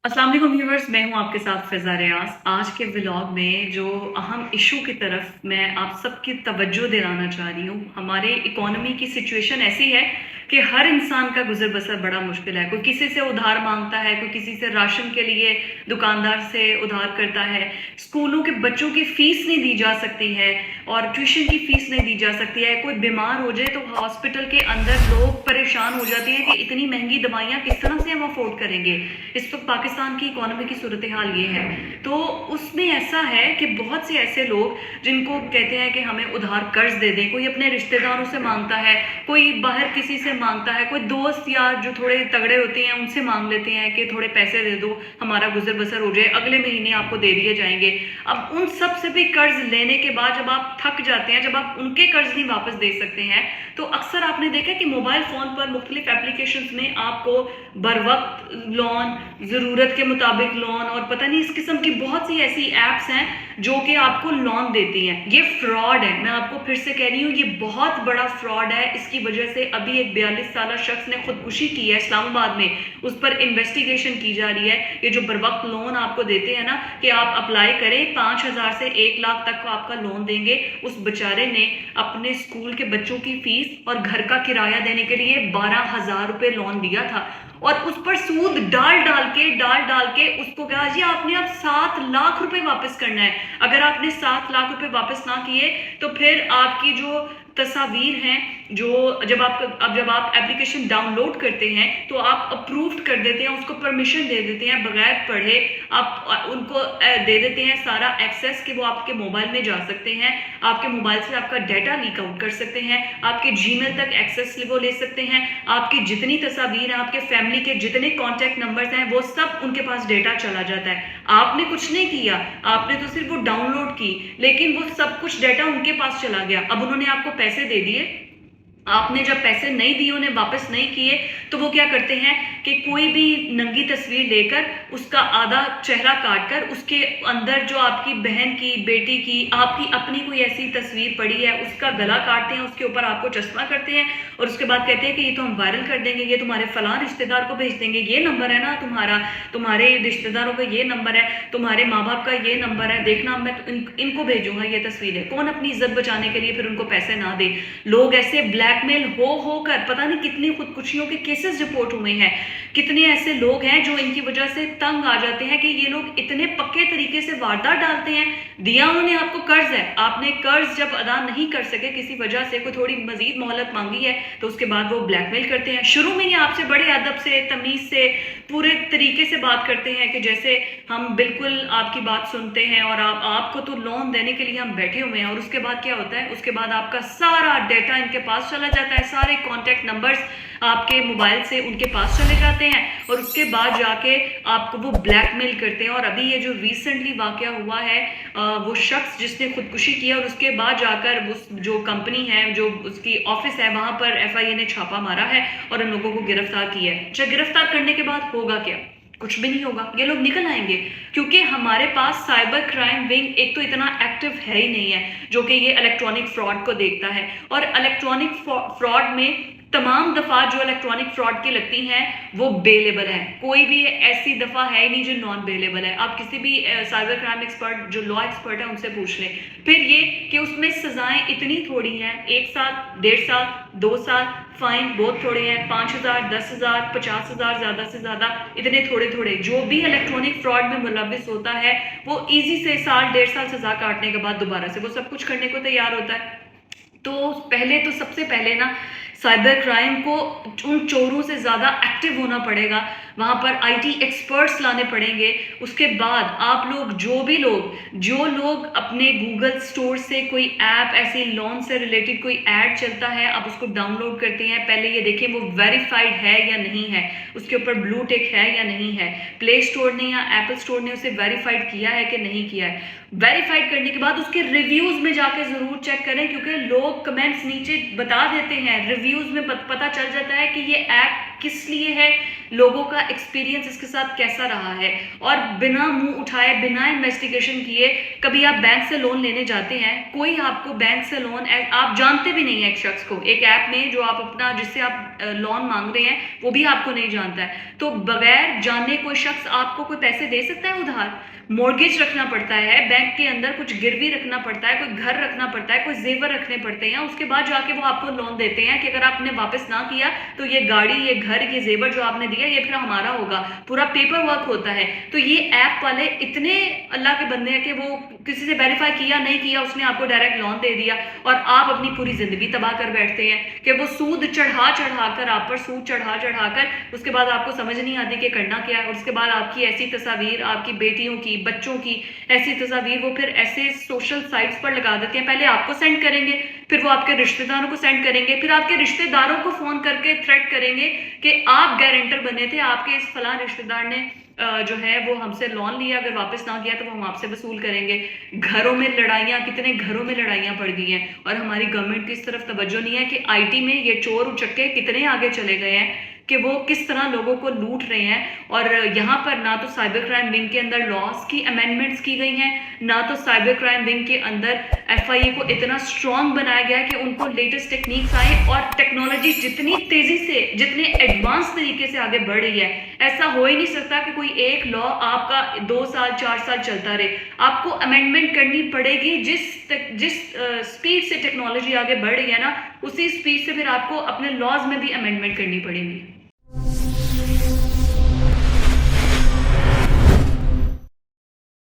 अस्सलाम वालेकुम व्यूवर्स, मैं हूं आपके साथ फ़िज़ा रियाज़। आज के व्लॉग में जो अहम इशू की तरफ मैं आप सबकी तवज्जो दिलाना चाह रही हूँ। हमारे इकोनॉमी की सिचुएशन ऐसी है कि हर इंसान का गुजर बसर बड़ा मुश्किल है। कोई किसी से उधार मांगता है, कोई किसी से राशन के लिए दुकानदार से उधार करता है, स्कूलों के बच्चों की फ़ीस नहीं दी जा सकती है और ट्यूशन की फ़ीस नहीं दी जा सकती है। कोई बीमार हो जाए तो हॉस्पिटल के अंदर लोग परेशान हो जाते हैं कि इतनी महंगी दवाइयाँ किस तरह से हम अफोर्ड करेंगे। इस वक्त पाकिस्तान की इकोनॉमी की सूरत हाल ये है। तो उसमें ऐसा है कि बहुत से ऐसे लोग जिनको कहते हैं कि हमें उधार कर्ज दे दें, कोई अपने रिश्तेदारों से मांगता है, कोई बाहर किसी से मांगता है, कोई दोस्त यार जो थोड़े तगड़े होते हैं उनसे मांग लेते हैं कि थोड़े पैसे दे दो, हमारा गुजर बसर हो जाए, अगले महीने आपको दे दिए जाएंगे। अब उन सब से भी कर्ज लेने के बाद जब आप थक जाते हैं, जब आप उनके कर्ज नहीं वापस दे सकते हैं, तो अक्सर आपने देखा कि मोबाइल फ़ोन पर मुख्तलिफ एप्लीकेशंस में आपको बर वक्त लोन, ज़रूरत के मुताबिक लोन और पता नहीं इस किस्म की बहुत सी ऐसी ऐप्स हैं जो कि आपको लोन देती हैं। ये फ्रॉड है, मैं आपको फिर से कह रही हूँ, ये बहुत बड़ा फ्रॉड है। इसकी वजह से अभी एक 42 साल शख्स ने खुदकुशी की है इस्लामाबाद में, उस पर इन्वेस्टिगेशन की जा रही है। ये जो बर वक्त लोन आपको देते हैं ना कि आप अप्लाई करें, 5,000 से 1 लाख तक को आपका लोन देंगे, उस बेचारे ने अपने स्कूल के बच्चों की फीस और घर का किराया देने के लिए 12,000 रुपये लोन दिया था और उस पर सूद डाल डाल के उसको कहा जी आपने अब 7 लाख रुपए वापस करना है। अगर आपने 7 लाख रुपए वापस ना किए तो फिर आपकी जो तस्वीर हैं, जो जब आप एप्लीकेशन डाउनलोड करते हैं तो आप अप्रूव्ड कर देते हैं, उसको परमिशन दे देते हैं बगैर पढ़े, आप उनको दे देते हैं सारा एक्सेस कि वो आपके मोबाइल में जा सकते हैं, आपके मोबाइल से आपका डाटा लीक आउट कर सकते हैं, आपके जीमेल तक एक्सेस वो ले सकते हैं, आपकी जितनी तस्वीर है, आपके फैमिली के जितने कॉन्टैक्ट नंबर्स हैं, वो सब उनके पास डेटा चला जाता है। आपने कुछ नहीं किया, आपने तो सिर्फ वो डाउनलोड की, लेकिन वो सब कुछ डेटा उनके पास चला गया। अब उन्होंने आपको पैसे दे दिए, आपने जब पैसे नहीं दिए, उन्हें वापस नहीं किए, तो वो क्या करते हैं कि कोई भी नंगी तस्वीर लेकर उसका आधा चेहरा काटकर उसके अंदर जो आपकी बहन की, बेटी की, आपकी अपनी कोई ऐसी तस्वीर पड़ी है उसका गला काटते हैं, उसके ऊपर आपको चश्मा करते हैं और उसके बाद कहते हैं कि ये तो हम वायरल कर देंगे, ये तुम्हारे फलां रिश्तेदार को भेज देंगे, ये नंबर है ना तुम्हारा, तुम्हारे रिश्तेदारों का ये नंबर है, तुम्हारे माँ बाप का ये नंबर है, देखना मैं तो इनको भेजूंगा ये तस्वीरें। कौन अपनी इज्जत बचाने के लिए फिर उनको पैसे ना दे। लोग ऐसे ब्लैकमेल हो कर पता नहीं कितनी खुदकुशियों के केसेस रिपोर्ट हुए हैं। कितने ऐसे लोग हैं जो इनकी वजह से तंग आ जाते हैं कि ये लोग इतने पक्के तरीके से वारदात डालते हैं। दिया उन्होंने आपको कर्ज है, आपने कर्ज जब अदा नहीं कर सके किसी वजह से, कोई थोड़ी मजीद मोहलत मांगी है, तो उसके बाद वो ब्लैकमेल करते हैं। शुरू में ये आपसे बड़े अदब से, तमीज से, पूरे तरीके से बात करते हैं कि जैसे हम बिल्कुल आपकी बात सुनते हैं और आपको तो लोन देने के लिए हम बैठे हुए हैं। और उसके बाद क्या होता है, उसके बाद आपका सारा डेटा इनके पास चला जाता है, सारे कॉन्टैक्ट नंबर्स आपके मोबाइल से उनके पास चले जाते हैं और उसके बाद जाके आपको वो ब्लैकमेल करते हैं। और अभी ये जो रिसेंटली वाकया हुआ है, वो शख्स जिसने खुदकुशी किया और उसके बाद जाकर उस जो कंपनी है, जो उसकी ऑफिस है, वहां पर FIA ने छापा मारा है और उन लोगों को गिरफ्तार किया है। अच्छा, गिरफ्तार करने के बाद होगा क्या? कुछ भी नहीं होगा, ये लोग निकल आएंगे, क्योंकि हमारे पास साइबर क्राइम विंग एक तो इतना एक्टिव है ही नहीं है जो कि ये इलेक्ट्रॉनिक फ्रॉड को देखता है। और इलेक्ट्रॉनिक फ्रॉड में तमाम दफा जो इलेक्ट्रॉनिक फ्रॉड की लगती हैं वो बेलेबल है, कोई भी ऐसी दफा है ही नहीं जो नॉन बेलेबल है। आप किसी भी साइबर क्राइम एक्सपर्ट, जो लॉ एक्सपर्ट है, उनसे पूछ लें। फिर ये कि उसमें सजाएं इतनी थोड़ी हैं, 1 साल, 1.5 साल, 2 साल, फाइन बहुत थोड़े हैं, 5,000, 10,000, 50,000, ज़्यादा से ज़्यादा, इतने थोड़े थोड़े। जो भी इलेक्ट्रॉनिक फ्रॉड में मुलविस होता है वो ईजी से 1 साल, 1.5 साल सजा काटने के बाद दोबारा से वो सब कुछ करने को तैयार होता है। तो पहले तो सबसे पहले ना साइबर क्राइम को उन चोरों से ज़्यादा एक्टिव होना पड़ेगा, वहाँ पर IT एक्सपर्ट्स लाने पड़ेंगे। उसके बाद आप लोग जो लोग अपने गूगल स्टोर से कोई ऐप, ऐसे लोन से रिलेटेड कोई ऐड चलता है, आप उसको डाउनलोड करते हैं, पहले ये देखें वो वेरीफाइड है या नहीं है, उसके ऊपर ब्लू टिक है या नहीं है, प्ले स्टोर ने या एप्पल स्टोर ने उसे वेरीफाइड किया है कि नहीं किया है। वेरीफाइड करने के बाद उसके रिव्यूज़ में जाके ज़रूर चेक करें, क्योंकि लोग कमेंट्स नीचे बता देते हैं, रिव्यूज़ में पता चल जाता है कि ये ऐप किस लिए है, लोगों का एक्सपीरियंस इसके साथ कैसा रहा है। और बिना मुंह उठाए, बिना इन्वेस्टिगेशन किए कभी आप बैंक से लोन लेने जाते हैं, कोई आपको बैंक से लोन, आप जानते भी नहीं है एक शख्स को, एक ऐप में जो आप अपना जिससे आप लोन मांग रहे हैं वो भी आपको नहीं जानता है, तो बगैर जाने कोई शख्स आपको कोई पैसे दे सकता है उधार? मॉर्गेज रखना पड़ता है बैंक के अंदर, कुछ गिरवी रखना पड़ता है, कोई घर रखना पड़ता है, कोई जेवर रखने पड़ते हैं, उसके बाद जाके वो आपको लोन देते हैं कि अगर आपने वापस ना किया तो ये गाड़ी, ये घर, ये जेवर जो आपने दिया ये फिर हमारा होगा, पूरा पेपर वर्क होता है। तो ये ऐप वाले इतने अल्लाह के बंदे हैं कि वो किसी से वेरीफाई किया नहीं किया, उसने आपको डायरेक्ट लोन दे दिया और आप अपनी पूरी जिंदगी तबाह कर बैठते हैं कि वो सूद चढ़ा चढ़ा कर आप पर सूद चढ़ा चढ़ा कर उसके बाद आपको समझ नहीं आती कि करना क्या है। और उसके बाद आपकी ऐसी तस्वीर, आपकी बेटियों की, बच्चों की ऐसी तस्वीर वो फिर ऐसे सोशल साइट्स पर लगा देते हैं, पहले आपको सेंड करेंगे, फिर वो आपके रिश्तेदारों को सेंड करेंगे, फिर आपके रिश्तेदारों को फोन करके थ्रेट करेंगे कि आप गारंटर बने थे, आपके इस फलां रिश्तेदार ने जो है वो हमसे लोन लिया, अगर वापस ना किया तो वो हम आपसे वसूल करेंगे। घरों में लड़ाइयाँ, कितने घरों में लड़ाइयाँ पड़ गई हैं और हमारी गवर्नमेंट की इस तरफ तवज्जो नहीं है कि आईटी में ये चोर उचक्के कितने आगे चले गए हैं कि वो किस तरह लोगों को लूट रहे हैं। और यहाँ पर ना तो साइबर क्राइम विंग के अंदर लॉस की अमेंडमेंट्स की गई हैं, ना तो साइबर क्राइम विंग के अंदर एफआईए को इतना स्ट्रॉन्ग बनाया गया है कि उनको लेटेस्ट टेक्निक्स आए। और टेक्नोलॉजी जितनी तेजी से, जितने एडवांस तरीके से आगे बढ़ रही है, ऐसा हो ही नहीं सकता कि कोई एक लॉ आपका 2 साल 4 साल चलता रहे। आपको अमेंडमेंट करनी पड़ेगी, जिस स्पीड से टेक्नोलॉजी आगे बढ़ रही है ना, उसी स्पीड से फिर आपको अपने लॉज में भी अमेंडमेंट करनी पड़ेगी।